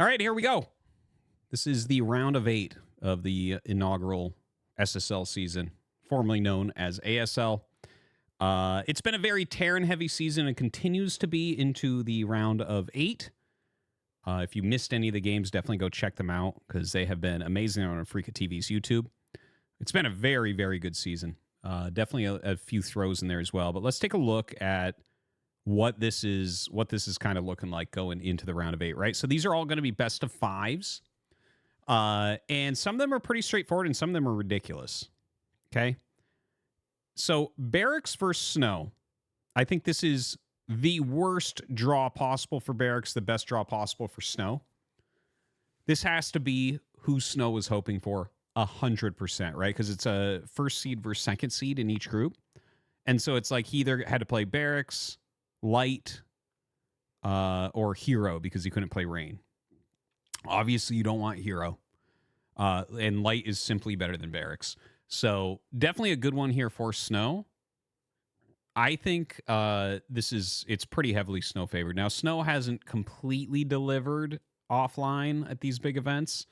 All right, here we go. This is the round of 8 of the inaugural SSL season, formerly known as ASL. It's been a very Terran-heavy season and continues to be into the round of 8. If you missed any of the games, definitely go check them out because they have been amazing on Freaka TV's YouTube. It's been a very, very good season. Definitely a few throws in there as well. But let's take a look at what this is kind of looking like going into the round of 8, right? So these are all going to be best of 5s. And some of them are pretty straightforward and some of them are ridiculous. Okay. So Barracks versus Snow. I think this is the worst draw possible for Barracks, the best draw possible for Snow. This has to be who Snow was hoping for 100%, right? Because it's a first seed versus second seed in each group. And so it's like he either had to play Barracks, Light, or Hero because he couldn't play Rain. Obviously, you don't want Hero. And Light is simply better than Barracks. So definitely a good one here for Snow. I think it's pretty heavily Snow favored. Now, Snow hasn't completely delivered offline at these big events.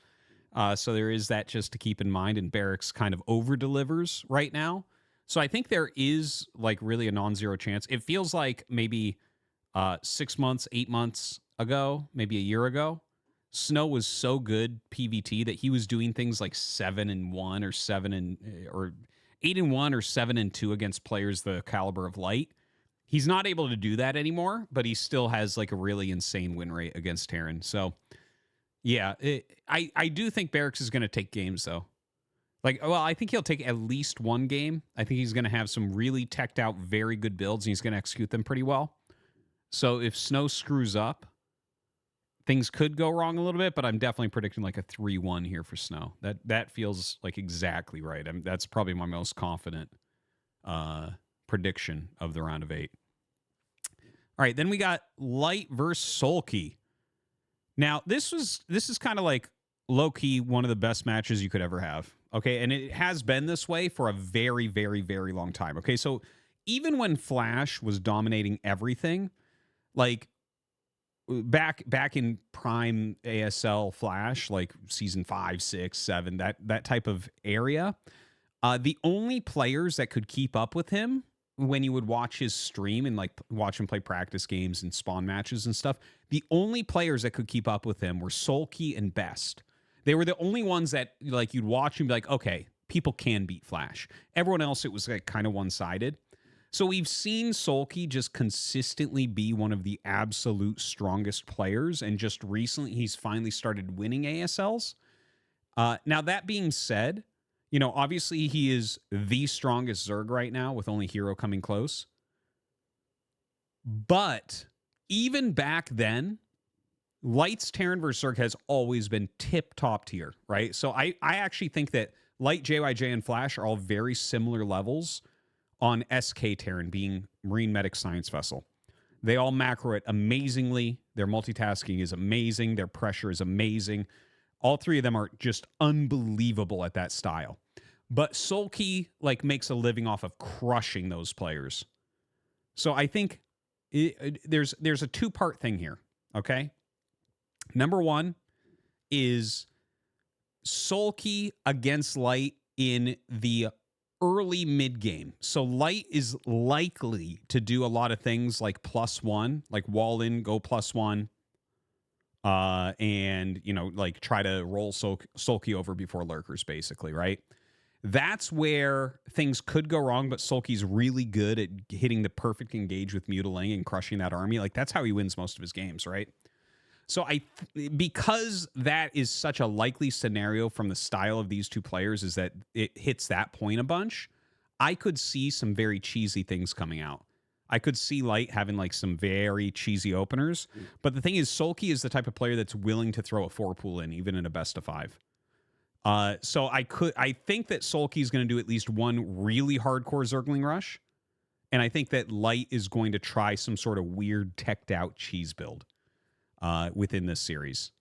So there is that just to keep in mind. And Barracks kind of over delivers right now. So I think there is like really a non-zero chance. It feels like maybe 6 months, 8 months ago, maybe a year ago, Snow was so good PVT that he was doing things like 7-1 or 8-1 or 7-2 against players the caliber of Light. He's not able to do that anymore, but he still has like a really insane win rate against Terran. So yeah, I do think Barracks is going to take games though. I think he'll take at least one game. I think he's going to have some really teched out, very good builds, and he's going to execute them pretty well. So if Snow screws up, things could go wrong a little bit, but I'm definitely predicting like a 3-1 here for Snow. That feels like exactly right. That's probably my most confident prediction of the round of 8. All right, then we got Light versus Sulky. Now, this is kind of like low-key one of the best matches you could ever have. Okay, and it has been this way for a very, very, very long time. Okay, so even when Flash was dominating everything, like back in prime ASL Flash, like season 5, 6, 7, that type of area, the only players that could keep up with him when you would watch his stream and like watch him play practice games and spawn matches and stuff, the only players that could keep up with him were Sulky and Best. They were the only ones that like you'd watch and be like, okay, people can beat Flash. Everyone else, it was like kind of one-sided. So we've seen Sulky just consistently be one of the absolute strongest players, and just recently he's finally started winning ASLs. Now, that being said, obviously he is the strongest Zerg right now with only Hero coming close. But even back then, Light's Terran versus Zerg has always been tip-top tier, right? So I actually think that Light, JYJ, and Flash are all very similar levels on SK Terran, being Marine Medic Science Vessel. They all macro it amazingly. Their multitasking is amazing. Their pressure is amazing. All three of them are just unbelievable at that style. But Sulky makes a living off of crushing those players. So I think there's a two-part thing here, okay? Number one is Sulky against Light in the early mid game. So Light is likely to do a lot of things like +1, like wall in, go +1, and try to roll Sulky over before lurkers, basically, right? That's where things could go wrong, but Sulky's really good at hitting the perfect engage with Mutiling and crushing that army. Like that's how he wins most of his games, right? So because that is such a likely scenario from the style of these two players is that it hits that point a bunch, I could see some very cheesy things coming out. I could see Light having like some very cheesy openers. But the thing is, Sulky is the type of player that's willing to throw a 4-pool in, even in a best of 5. So I think that Sulky is going to do at least one really hardcore Zergling rush. And I think that Light is going to try some sort of weird teched out cheese build within this series.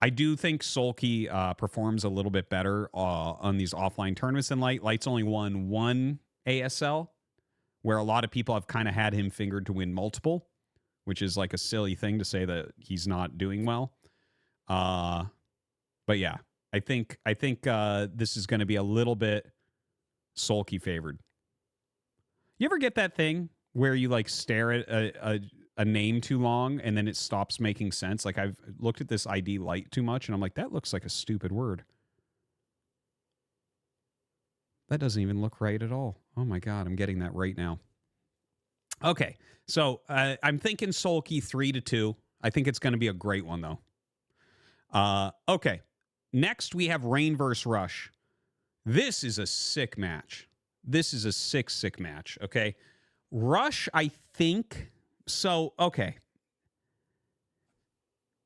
I do think Sulky performs a little bit better on these offline tournaments than Light. Light's only won one ASL, where a lot of people have kind of had him fingered to win multiple, which is like a silly thing to say that he's not doing well. Uh, but yeah, I think this is going to be a little bit sulky favored. You ever get that thing where you like stare at a name too long and then it stops making sense? Like I've looked at this ID light too much and I'm like, that looks like a stupid word. That doesn't even look right at all. Oh my God, I'm getting that right now. Okay, so I'm thinking sulky 3-2. I think it's going to be a great one though. Okay, next we have Rain versus Rush. This is a sick match. This is a sick match. Okay, Rush, I think so. Okay,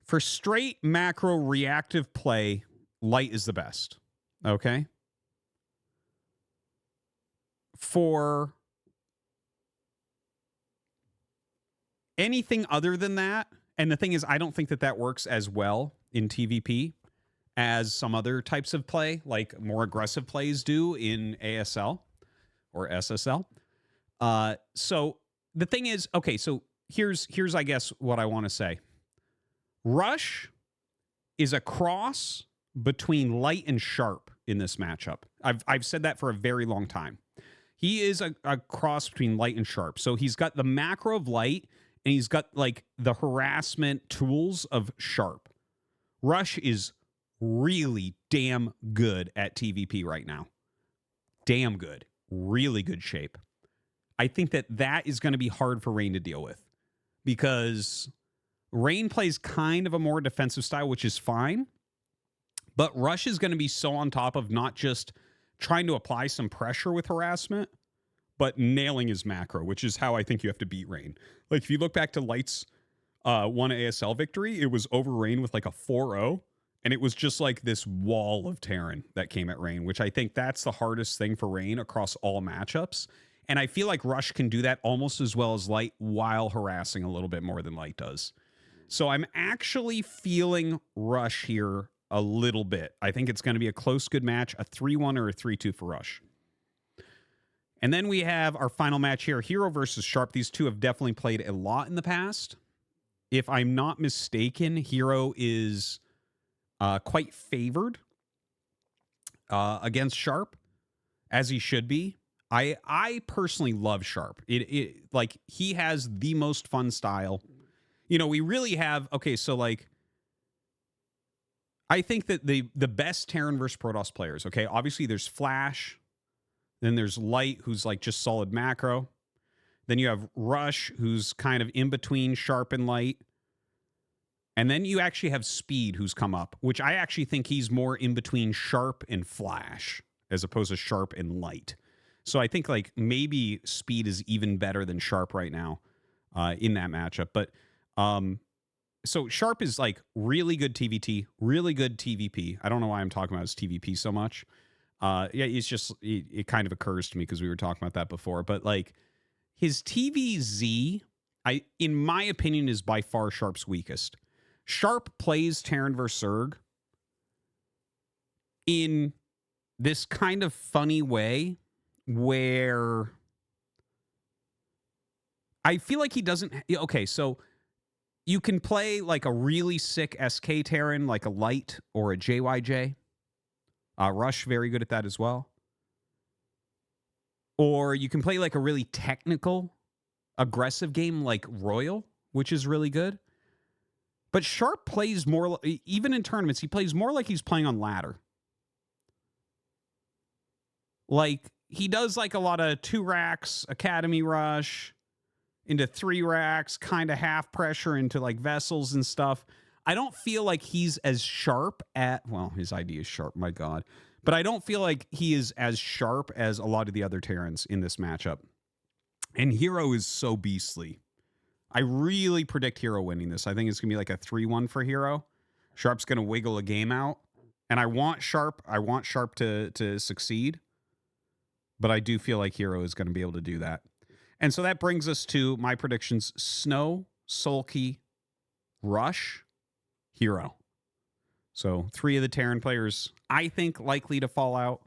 for straight macro reactive play, light is the best. Okay, for anything other than that, and the thing is, I don't think that works as well in TVP as some other types of play, like more aggressive plays do in ASL or SSL. So the thing is, okay, so here's I guess what I want to say. Rush is a cross between light and sharp in this matchup. I've said that for a very long time. He is a cross between light and sharp. So he's got the macro of light and he's got like the harassment tools of sharp. Rush is really damn good at TVP right now. Damn good. Really good shape. I think that is going to be hard for Rain to deal with because Rain plays kind of a more defensive style, which is fine. But Rush is going to be so on top of not just trying to apply some pressure with harassment, but nailing his macro, which is how I think you have to beat Rain. Like if you look back to Light's one ASL victory, it was over Rain with like a 4-0. And it was just like this wall of Terran that came at Rain, which I think that's the hardest thing for Rain across all matchups. And I feel like Rush can do that almost as well as Light while harassing a little bit more than Light does. So I'm actually feeling Rush here a little bit. I think it's going to be a close, good match, a 3-1 or a 3-2 for Rush. And then we have our final match here, Hero versus Sharp. These two have definitely played a lot in the past. If I'm not mistaken, Hero is quite favored against Sharp, as he should be. I personally love Sharp. It like he has the most fun style. You know, we really have, okay, so like I think that the best Terran versus Protoss players, okay, obviously there's Flash, then there's Light, who's like just solid macro. Then you have Rush, who's kind of in between Sharp and Light. And then you actually have Speed, who's come up, which I actually think he's more in between Sharp and Flash, as opposed to Sharp and Light. So I think like maybe Speed is even better than Sharp right now in that matchup. But so Sharp is like really good TVT, really good TVP. I don't know why I'm talking about his TVP so much. Yeah, it's just, it kind of occurs to me because we were talking about that before. But like his TVZ, in my opinion, is by far Sharp's weakest. Sharp plays Terran vs. Zerg in this kind of funny way where I feel like he doesn't... Okay, so you can play like a really sick SK Terran, like a Light or a JYJ. Rush, very good at that as well. Or you can play like a really technical, aggressive game like Royal, which is really good. But Sharp plays more, even in tournaments, he plays more like he's playing on ladder. Like, he does like a lot of 2 racks, Academy Rush, into 3 racks, kind of half pressure into like vessels and stuff. I don't feel like he's as sharp at, well, his ID is sharp, my God. But I don't feel like he is as sharp as a lot of the other Terrans in this matchup. And Hero is so beastly. I really predict Hero winning this. I think it's going to be like a 3-1 for Hero. Sharp's going to wiggle a game out. And I want Sharp to succeed. But I do feel like Hero is going to be able to do that. And so that brings us to my predictions. Snow, Sulky, Rush, Hero. So 3 of the Terran players, I think, likely to fall out.